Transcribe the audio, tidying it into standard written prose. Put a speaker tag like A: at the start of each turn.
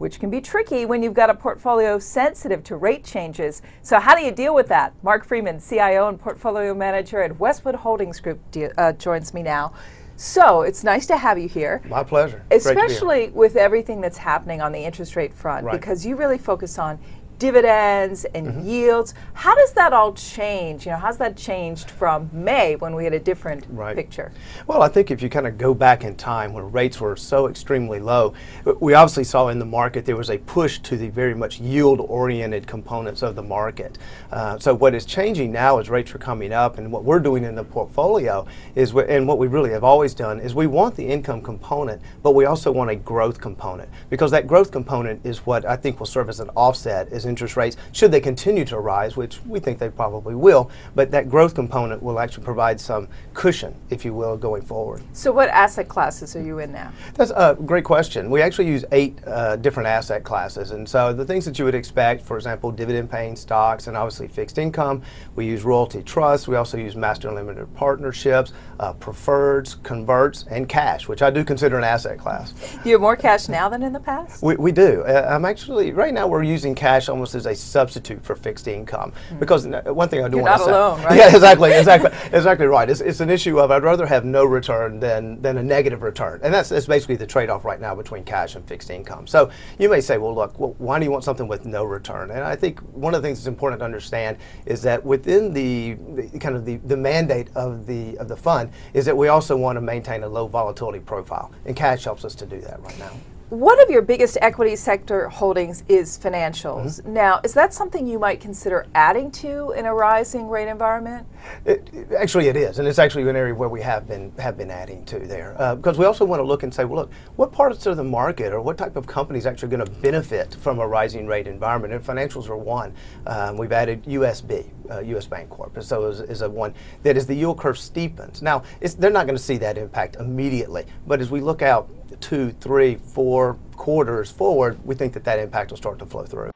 A: which can be tricky when you've got a portfolio sensitive to rate changes. So how do you deal with that? Mark Freeman, CIO and Portfolio Manager at Westwood Holdings Group, joins me now. So it's nice to have you here.
B: My pleasure.
A: Especially with everything that's happening on the interest rate front, because you really focus on dividends and yields. How does that all change? You know, how's that changed from May when we had a different picture?
B: Well, I think if you kind of go back in time when rates were so extremely low, we obviously saw in the market there was a push to the very much yield-oriented components of the market. So what is changing now as rates are coming up, and what we're doing in the portfolio is, and what we really have always done, is we want the income component, but we also want a growth component, because that growth component is what I think will serve as an offset as interest rates, should they continue to rise, which we think they probably will, but that growth component will actually provide some cushion, if you will, going forward.
A: So what asset classes are you in now?
B: That's a great question. We actually use 8 different asset classes, and so the things that you would expect, for example, dividend-paying stocks and obviously fixed income. We use royalty trusts. We also use master limited partnerships, preferreds, converts, and cash, which I do consider an asset class.
A: Do you have more cash now than in the past?
B: We do. I'm actually, right now we're using cash almost as a substitute for fixed income, because one thing I do want to say.
A: You're not alone, right?
B: Yeah, exactly right. It's an issue of I'd rather have no return than a negative return, and that's basically the trade-off right now between cash and fixed income. So you may say, well, look, why do you want something with no return? And I think one of the things that's important to understand is that within the kind of the mandate of the fund is that we also want to maintain a low volatility profile, and cash helps us to do that right now.
A: One of your biggest equity sector holdings is financials. Now, is that something you might consider adding to in a rising rate environment?
B: Actually, it is, and it's actually an area where we have been adding to there, because we also want to look and say, well, look, what parts of the market or what type of companies actually going to benefit from a rising rate environment? And financials are one. We've added USB, U.S. Bank Corp, so is a one that as the yield curve steepens. Now, they're not going to see that impact immediately, but as we look out 2, 3, 4 quarters forward, we think that impact will start to flow through.